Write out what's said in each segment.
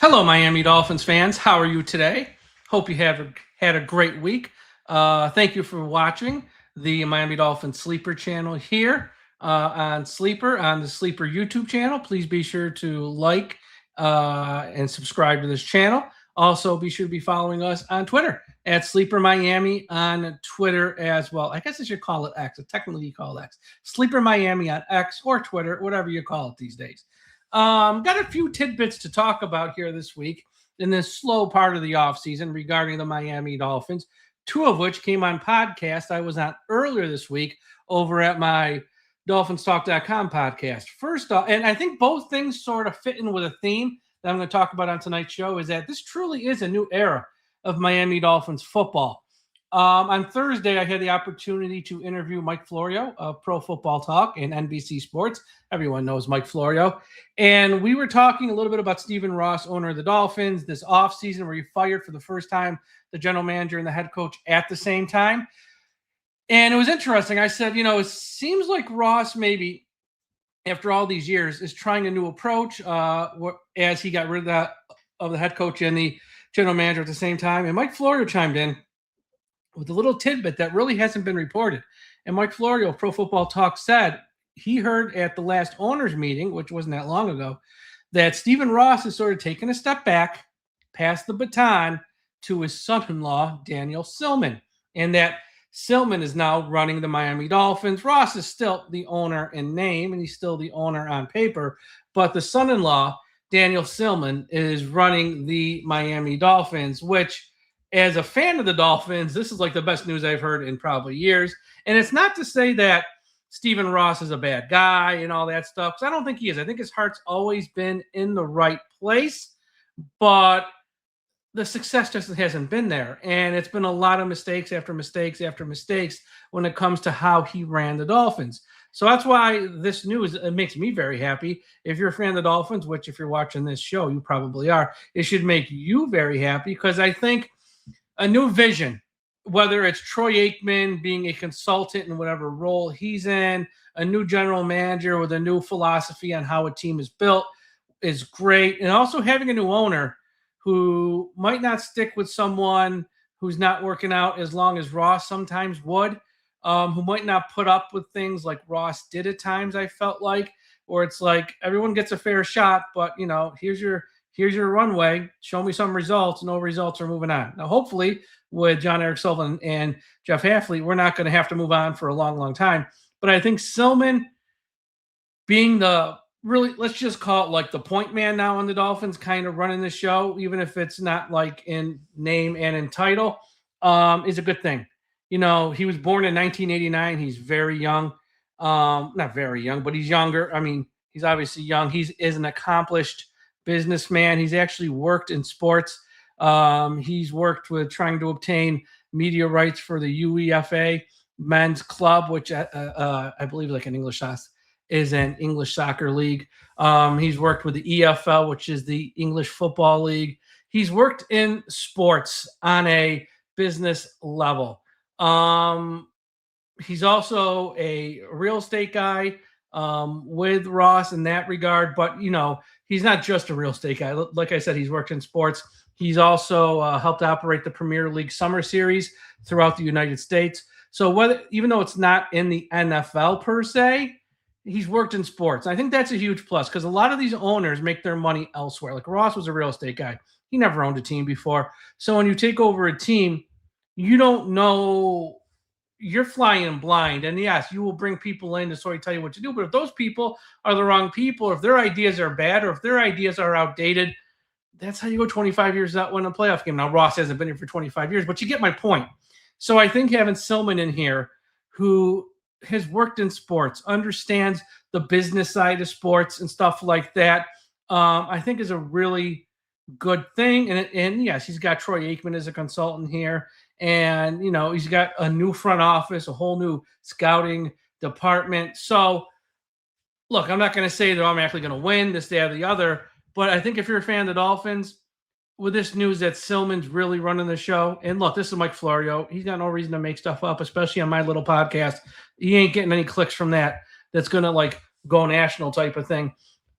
Hello, Miami Dolphins fans. How are you today? Hope you have had a great week. Thank you for watching the Miami Dolphins Sleeper channel here on the Sleeper YouTube channel. Please be sure to like and subscribe to this channel. Also, be sure to be following us on Twitter at Sleeper Miami on Twitter as well. I guess I should call it X. Technically, you call it X. Sleeper Miami on X or Twitter, whatever you call it these days. Got a few tidbits to talk about here this week in this slow part of the offseason regarding the Miami Dolphins, two of which came on podcast I was on earlier this week over at my DolphinsTalk.com podcast. First off, and I think both things sort of fit in with a theme that I'm going to talk about on tonight's show, is that this truly is a new era of Miami Dolphins football. On Thursday, I had the opportunity to interview Mike Florio of Pro Football Talk and NBC Sports. Everyone knows Mike Florio. And we were talking a little bit about Stephen Ross, owner of the Dolphins, this offseason where he fired for the first time the general manager and the head coach at the same time. And it was interesting. I said, it seems like Ross maybe, after all these years, is trying a new approach as he got rid of the head coach and the general manager at the same time. And Mike Florio chimed in with a little tidbit that really hasn't been reported. And Mike Florio of Pro Football Talk said he heard at the last owners meeting, which wasn't that long ago, that Stephen Ross is sort of taking a step back, passed the baton to his son-in-law, Daniel Silman, and that Silman is now running the Miami Dolphins. Ross is still the owner in name, and he's still the owner on paper, but the son-in-law, Daniel Silman, is running the Miami Dolphins, which, as a fan of the Dolphins, this is like the best news I've heard in probably years. And it's not to say that Stephen Ross is a bad guy and all that stuff, because I don't think he is. I think his heart's always been in the right place, but the success just hasn't been there. And it's been a lot of mistakes after mistakes after mistakes when it comes to how he ran the Dolphins. So that's why this news, it makes me very happy. If you're a fan of the Dolphins, which if you're watching this show, you probably are, it should make you very happy, because I think a new vision, whether it's Troy Aikman being a consultant in whatever role he's in, a new general manager with a new philosophy on how a team is built, is great. And also having a new owner who might not stick with someone who's not working out as long as Ross sometimes would, who might not put up with things like Ross did at times, I felt like, or it's like everyone gets a fair shot, but, here's your runway. Show me some results. No results, are moving on. Now, hopefully, with John Eric Sullivan and Jeff Hafley, we're not going to have to move on for a long, long time. But I think Silman being let's just call it like the point man now on the Dolphins, kind of running the show, even if it's not like in name and in title, is a good thing. He was born in 1989. He's very young. Not very young, but he's younger. I mean, he's obviously young. He is an accomplished businessman. He's actually worked in sports. He's worked with trying to obtain media rights for the UEFA men's club, which I believe like is an English soccer league. He's worked with the EFL, which is the English Football League. He's worked in sports on a business level. He's also a real estate guy with Ross in that regard, but he's not just a real estate guy. Like I said, he's worked in sports. He's also helped operate the Premier League Summer Series throughout the United States. So even though it's not in the NFL per se, he's worked in sports. I think that's a huge plus, because a lot of these owners make their money elsewhere. Like Ross was a real estate guy. He never owned a team before. So when you take over a team, you don't know. You're flying blind. And yes, you will bring people in to sort of tell you what to do. But if those people are the wrong people, if their ideas are bad, or if their ideas are outdated, that's how you go 25 years without winning a playoff game. Now, Ross hasn't been here for 25 years, but you get my point. So I think having Silman in here, who has worked in sports, understands the business side of sports and stuff like that, I think is a really good thing. And yes, he's got Troy Aikman as a consultant here. And, he's got a new front office, a whole new scouting department. So, look, I'm not going to say that I'm actually going to win this, day, or the other. But I think if you're a fan of the Dolphins, with this news that Silman's really running the show, and look, this is Mike Florio. He's got no reason to make stuff up, especially on my little podcast. He ain't getting any clicks from that. That's going to, go national type of thing.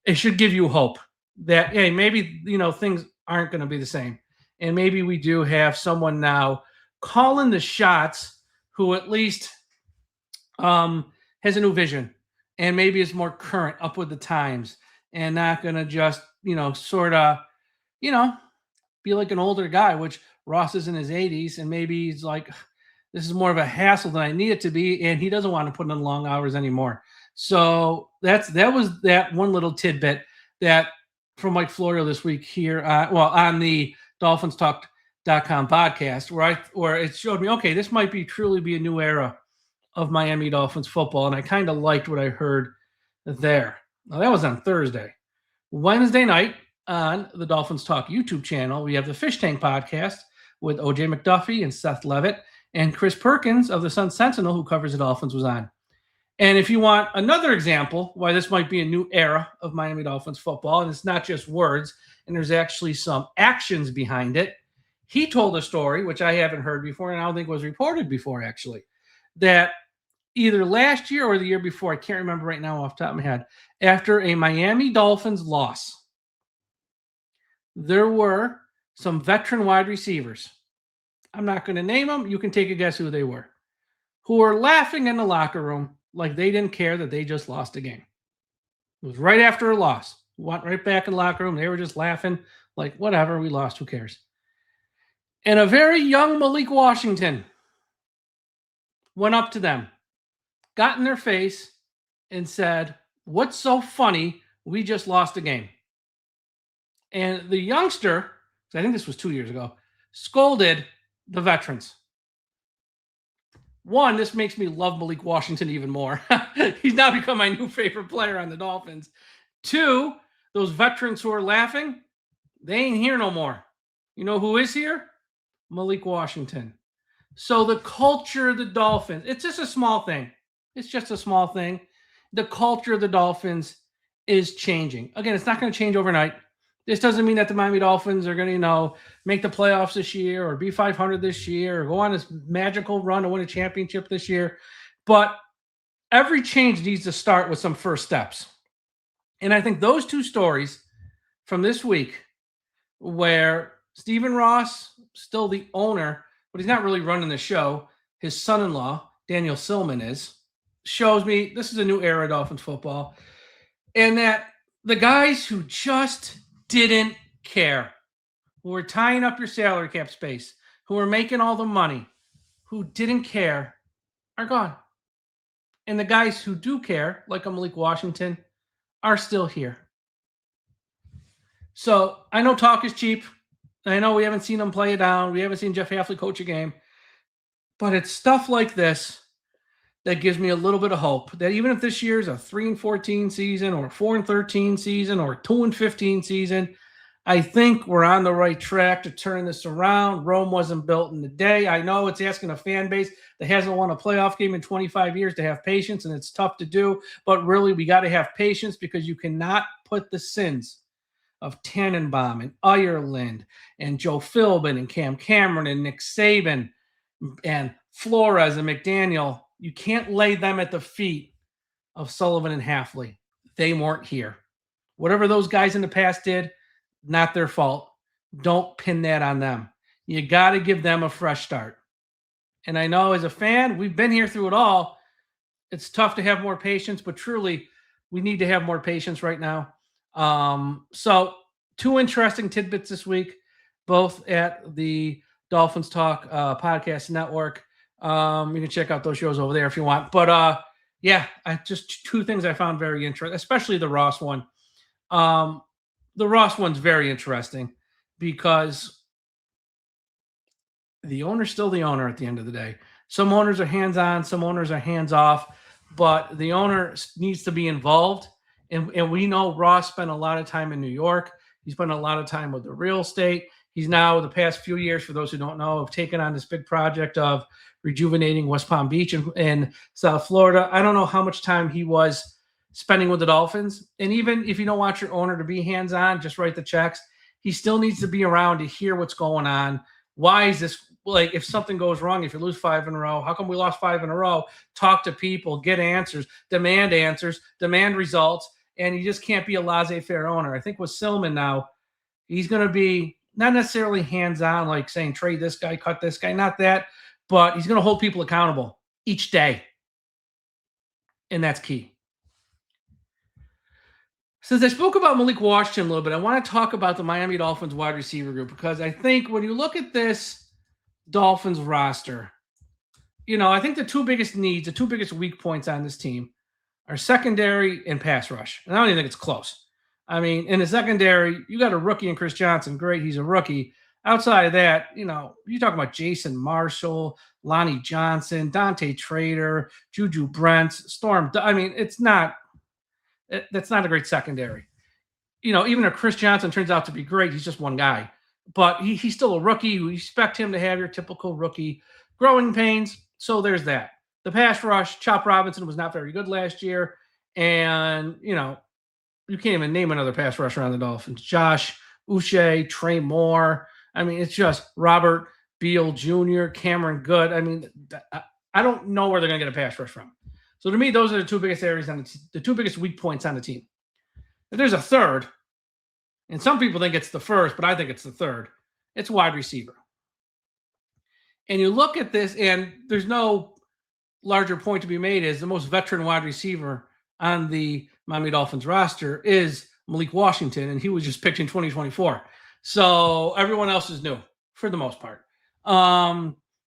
It should give you hope that, hey, maybe, things aren't going to be the same. And maybe we do have someone now calling the shots who at least has a new vision and maybe is more current, up with the times, and not going to just, sort of, you know, be like an older guy, which Ross is in his 80s, and maybe he's like, this is more of a hassle than I need it to be, and he doesn't want to put in long hours anymore. So that was that one little tidbit that from Mike Florio this week here, on the DolphinsTalk.com podcast, where it showed me, okay, this might truly be a new era of Miami Dolphins football, and I kind of liked what I heard there. Now, that was on Thursday. Wednesday night on the Dolphins Talk YouTube channel, we have the Fish Tank podcast with OJ McDuffie and Seth Levitt, and Chris Perkins of the Sun Sentinel, who covers the Dolphins, was on. And if you want another example why this might be a new era of Miami Dolphins football, and it's not just words, and there's actually some actions behind it, he told a story, which I haven't heard before, and I don't think was reported before, actually, that either last year or the year before, I can't remember right now off the top of my head, after a Miami Dolphins loss, there were some veteran wide receivers. I'm not going to name them. You can take a guess who they were, who were laughing in the locker room like they didn't care that they just lost a game. It was right after a loss. Went right back in the locker room. They were just laughing like, whatever, we lost. Who cares? And a very young Malik Washington went up to them, got in their face, and said, "What's so funny? We just lost a game." And the youngster, I think this was 2 years ago, scolded the veterans. One, this makes me love Malik Washington even more. He's now become my new favorite player on the Dolphins. Two, those veterans who are laughing, they ain't here no more. You know who is here? Malik Washington. So the culture of the Dolphins, it's just a small thing. It's just a small thing. The culture of the Dolphins is changing. Again, it's not going to change overnight. This doesn't mean that the Miami Dolphins are going to, make the playoffs this year or be 500 this year or go on this magical run to win a championship this year. But every change needs to start with some first steps. And I think those two stories from this week, where Stephen Ross, still the owner, but he's not really running the show, his son-in-law, Daniel Silman, shows me this is a new era of Dolphins football. And that the guys who just didn't care, who were tying up your salary cap space, who were making all the money, who didn't care, are gone. And the guys who do care, like a Malik Washington, are still here. So I know talk is cheap. I know we haven't seen them play it down. We haven't seen Jeff Hafley coach a game. But it's stuff like this that gives me a little bit of hope that even if this year's a 3-14 season or 4-13 season or 2-15 season, I think we're on the right track to turn this around. Rome wasn't built in a day. I know it's asking a fan base that hasn't won a playoff game in 25 years to have patience, and it's tough to do. But really, we got to have patience because you cannot put the sins of Tannenbaum and Ireland and Joe Philbin and Cam Cameron and Nick Saban and Flores and McDaniel, you can't lay them at the feet of Sullivan and Hafley. They weren't here. Whatever those guys in the past did, not their fault. Don't pin that on them. You got to give them a fresh start. And I know as a fan, we've been here through it all. It's tough to have more patience, but truly, we need to have more patience right now. So two interesting tidbits this week, both at the Dolphins Talk podcast network. You can check out those shows over there if you want. But I just two things I found very interesting, especially the Ross one. The Ross one's very interesting because the owner's still the owner at the end of the day. Some owners are hands-on, some owners are hands-off, but the owner needs to be involved. And we know Ross spent a lot of time in New York. He spent a lot of time with the real estate. He's now, the past few years, for those who don't know, have taken on this big project of rejuvenating West Palm Beach in South Florida. I don't know how much time he was spending with the Dolphins. And even if you don't want your owner to be hands-on, just write the checks. He still needs to be around to hear what's going on. Why is this, like, if something goes wrong, if you lose 5 in a row, how come we lost 5 in a row? Talk to people, get answers, demand results, and you just can't be a laissez-faire owner. I think with Silman now, he's going to be not necessarily hands-on, like saying trade this guy, cut this guy, not that, but he's going to hold people accountable each day, and that's key. Since I spoke about Malik Washington a little bit, I want to talk about the Miami Dolphins wide receiver group, because I think when you look at this Dolphins roster, I think the two biggest needs, the two biggest weak points on this team are secondary and pass rush. And I don't even think it's close. I mean, in the secondary, you got a rookie in Chris Johnson. Great, he's a rookie. Outside of that, you're talking about Jason Marshall, Lonnie Johnson, Dante Trader, Juju Brents, Storm. I mean, that's not a great secondary. Even if Chris Johnson turns out to be great, he's just one guy. But he's still a rookie. You expect him to have your typical rookie growing pains. So there's that. The pass rush, Chop Robinson was not very good last year. And, you can't even name another pass rusher on the Dolphins. Josh Uche, Trey Moore. I mean, it's just Robert Beal Jr., Cameron Good. I mean, I don't know where they're going to get a pass rush from. So to me, those are the two biggest areas the two biggest weak points on the team. If there's a third, and some people think it's the first, but I think it's the third, it's wide receiver. And you look at this, and there's no larger point to be made, is the most veteran wide receiver on the Miami Dolphins roster is Malik Washington, and he was just picked in 2024. So everyone else is new for the most part.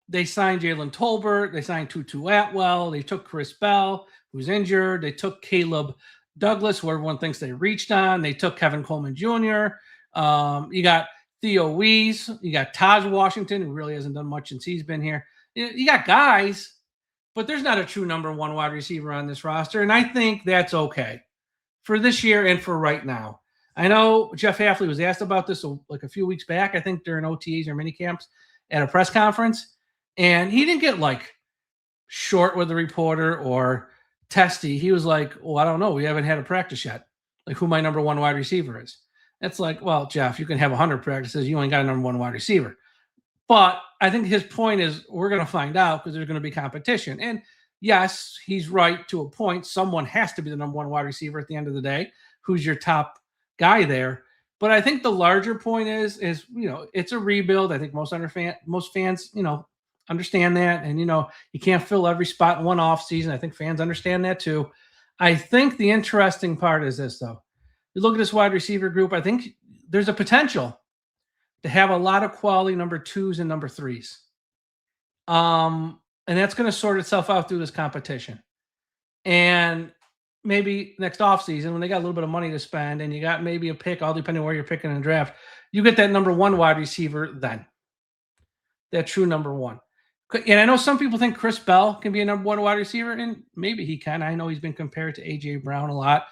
They signed Jalen Tolbert. They signed Tutu Atwell. They took Chris Bell, who's injured. They took Caleb Douglas, who everyone thinks they reached on. They took Kevin Coleman Jr. You got Theo Wees. You got Taj Washington, who really hasn't done much since he's been here. You got guys, but there's not a true number one wide receiver on this roster, and I think that's okay for this year and for right now. I know Jeff Hafley was asked about this like a few weeks back, I think during OTAs or mini camps at a press conference, and he didn't get like short with the reporter or testy. He was like, well, I don't know. We haven't had a practice yet. Like who my number one wide receiver is. It's like, well, Jeff, you can have 100 practices. You ain't got a number one wide receiver. But I think his point is we're going to find out because there's going to be competition. And yes, he's right to a point. Someone has to be the number one wide receiver at the end of the day. Who's your top guy there? But I think the larger point is it's a rebuild. I think most fans, understand that. And, you can't fill every spot in one off season. I think fans understand that too. I think the interesting part is this, though. You look at this wide receiver group, I think there's a potential to have a lot of quality number twos and number threes. And that's going to sort itself out through this competition. And maybe next offseason, when they got a little bit of money to spend and you got maybe a pick, all depending on where you're picking in the draft, you get that number one wide receiver then. That true number one. And I know some people think Chris Bell can be a number one wide receiver, and maybe he can. I know he's been compared to A.J. Brown a lot.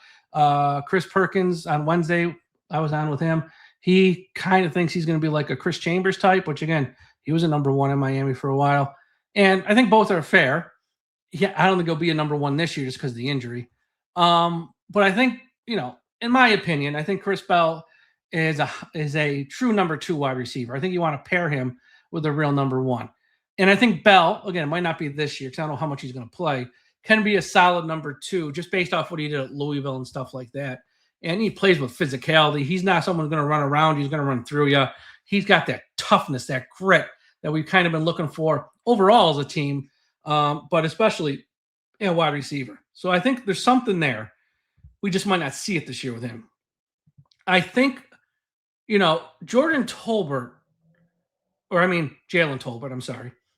Chris Perkins on Wednesday, I was on with him. He kind of thinks he's going to be like a Chris Chambers type, which, again, he was a number one in Miami for a while. And I think both are fair. Yeah, I don't think he'll be a number one this year just because of the injury. But I think, in my opinion, I think Chris Bell is a true number two wide receiver. I think you want to pair him with a real number one. And I think Bell, again, it might not be this year because I don't know how much he's going to play, can be a solid number two just based off what he did at Louisville and stuff like that. And he plays with physicality. He's not someone who's going to run around. He's going to run through you. He's got that toughness, that grit that we've kind of been looking for overall as a team, but especially in a wide receiver. So I think there's something there. We just might not see it this year with him. I think, Jalen Tolbert,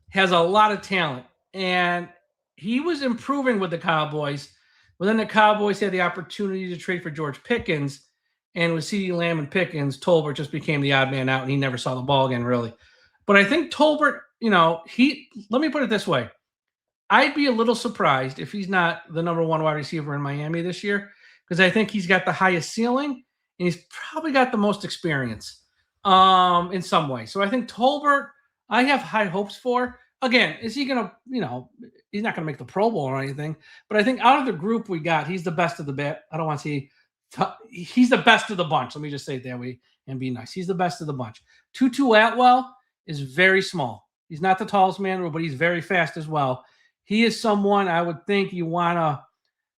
has a lot of talent. And he was improving with the Cowboys. But then the Cowboys had the opportunity to trade for George Pickens. And with CeeDee Lamb and Pickens, Tolbert just became the odd man out, and he never saw the ball again, really. But I think Tolbert, let me put it this way. I'd be a little surprised if he's not the number one wide receiver in Miami this year, because I think he's got the highest ceiling, and he's probably got the most experience in some way. So I think Tolbert, I have high hopes for. Again, is he going to, he's not going to make the Pro Bowl or anything, but I think out of the group we got, he's the best of the bit. I don't want to say he's the best of the bunch. Let me just say it that way and be nice. He's the best of the bunch. Tutu Atwell is very small. He's not the tallest man, but he's very fast as well. He is someone I would think you want to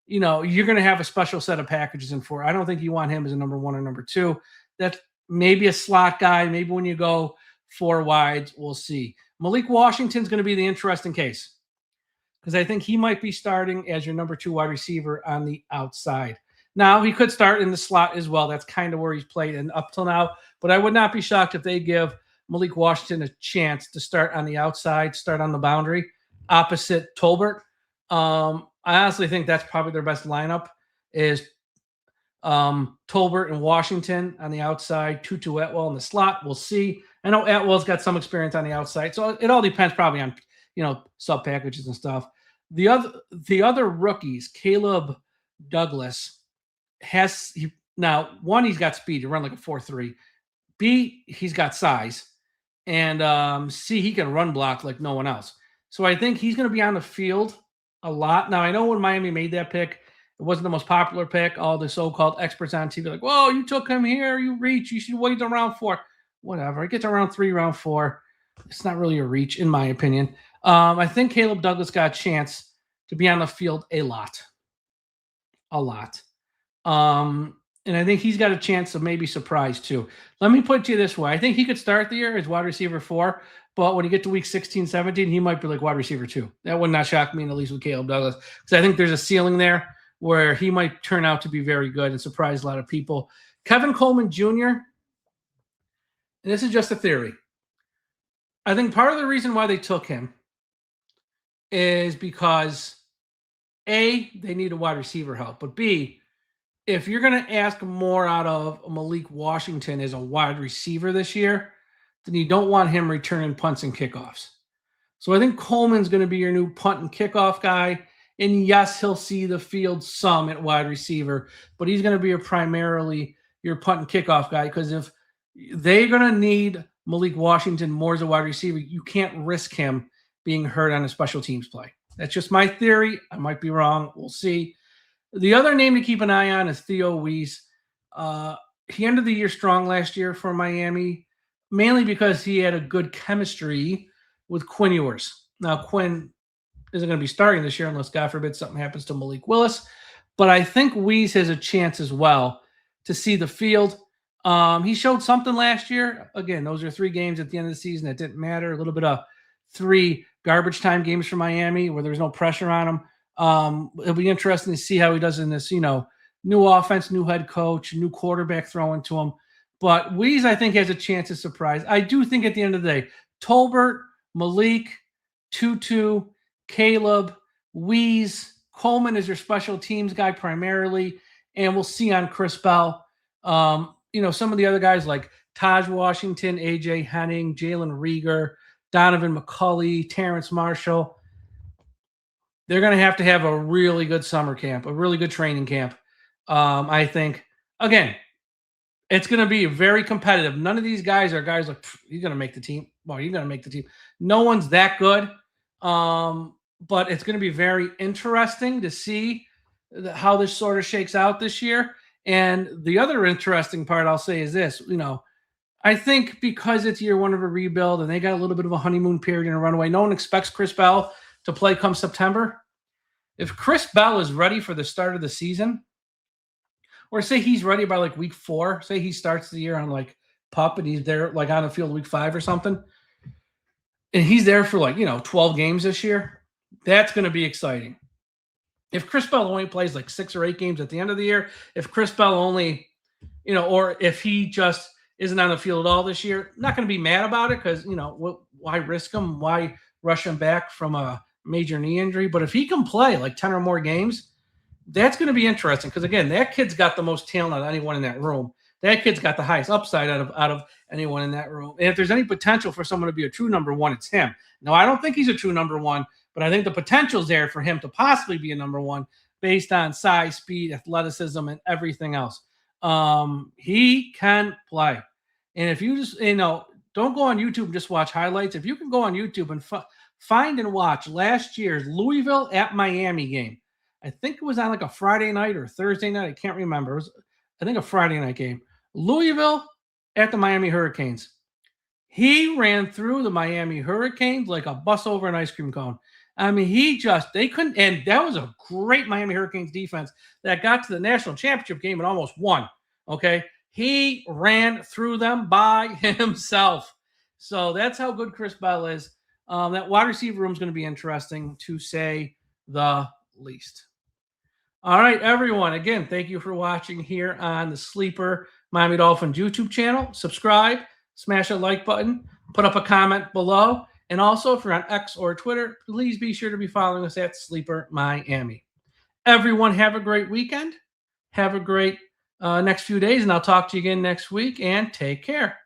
you're going to have a special set of packages in for. I don't think you want him as a number one or number two. That's maybe a slot guy. Maybe when you go four wides, we'll see. Malik Washington's going to be the interesting case because I think he might be starting as your number two wide receiver on the outside. Now, he could start in the slot as well. That's kind of where he's played and up till now. But I would not be shocked if they give Malik Washington a chance to start on the outside, start on the boundary, opposite Tolbert. I honestly think that's probably their best lineup is Tolbert and Washington on the outside, Tutu Atwell in the slot. We'll see. I know Atwell's got some experience on the outside, so it all depends probably on sub packages and stuff. The other rookies, Caleb Douglas he's got speed to run like a 4.3. B, he's got size, and C, he can run block like no one else. So I think he's going to be on the field a lot. Now, I know when Miami made that pick, it wasn't the most popular pick. All the so-called experts on TV like, whoa, you took him here, you reach, you should wait to round 4. Whatever. It gets to round 3, round 4. It's not really a reach, in my opinion. I think Caleb Douglas got a chance to be on the field a lot. And I think he's got a chance of maybe surprise too. Let me put it to you this way. I think he could start the year as wide receiver 4, but when you get to week 16, 17, he might be like wide receiver 2. That would not shock me, at least with Caleb Douglas, because I think there's a ceiling there where he might turn out to be very good and surprise a lot of people. Kevin Coleman Jr., and this is just a theory. I think part of the reason why they took him is because A, they need a wide receiver help, but B, if you're going to ask more out of Malik Washington as a wide receiver this year, then you don't want him returning punts and kickoffs. So I think Coleman's going to be your new punt and kickoff guy. And yes, he'll see the field some at wide receiver, but he's going to be primarily your punt and kickoff guy, because if they're going to need Malik Washington more as a wide receiver, you can't risk him being hurt on a special teams play. That's just my theory. I might be wrong. We'll see. The other name to keep an eye on is Theo Weiss. He ended the year strong last year for Miami, mainly because he had a good chemistry with Quinn Ewers. Now, Quinn isn't going to be starting this year unless, God forbid, something happens to Malik Willis. But I think Weiss has a chance as well to see the field. He showed something last year. Again, those are 3 games at the end of the season that didn't matter. A little bit of 3 garbage time games for Miami where there's no pressure on him. It'll be interesting to see how he does in this, new offense, new head coach, new quarterback throwing to him. But Weiss, I think, has a chance to surprise. I do think at the end of the day, Tolbert, Malik, Tutu, Caleb, Weiss, Coleman is your special teams guy primarily, and we'll see on Chris Bell. Some of the other guys like Taj Washington, AJ Henning, Jalen Rieger, Donovan McCulley, Terrence Marshall. They're going to have a really good summer camp, a really good training camp. I think, again, it's going to be very competitive. None of these guys are guys like, he's going to make the team. Well, you're going to make the team. No one's that good. But it's going to be very interesting to see how this sort of shakes out this year. And the other interesting part I'll say is this, I think because it's year 1 of a rebuild and they got a little bit of a honeymoon period and a runaway, no one expects Chris Bell to play come September. If Chris Bell is ready for the start of the season, or say he's ready by like week 4, say he starts the year on like PUP and he's there like on the field week 5 or something, and he's there for 12 games this year, that's going to be exciting. If Chris Bell only plays like 6 or 8 games at the end of the year, if Chris Bell only, or if he just isn't on the field at all this year, I'm not going to be mad about it because, why risk him? Why rush him back from a major knee injury? But if he can play like 10 or more games, that's going to be interesting because, again, that kid's got the most talent out of anyone in that room. That kid's got the highest upside out of anyone in that room. And if there's any potential for someone to be a true number 1, it's him. Now, I don't think he's a true number 1, but I think the potential's there for him to possibly be a number 1 based on size, speed, athleticism, and everything else. He can play. And if you just, don't go on YouTube and just watch highlights. If you can go on YouTube and find and watch last year's Louisville at Miami game. I think it was on like a Friday night or Thursday night. I can't remember. It was, I think, a Friday night game. Louisville at the Miami Hurricanes. He ran through the Miami Hurricanes like a bus over an ice cream cone. I mean, they couldn't, and that was a great Miami Hurricanes defense that got to the national championship game and almost won. Okay. He ran through them by himself. So that's how good Chris Bell is. That wide receiver room is going to be interesting, to say the least. All right, everyone. Again, thank you for watching here on the Sleeper Miami Dolphins YouTube channel. Subscribe, smash that like button, put up a comment below. And also, if you're on X or Twitter, please be sure to be following us at Sleeper Miami. Everyone, have a great weekend. Have a great next few days, and I'll talk to you again next week, and take care.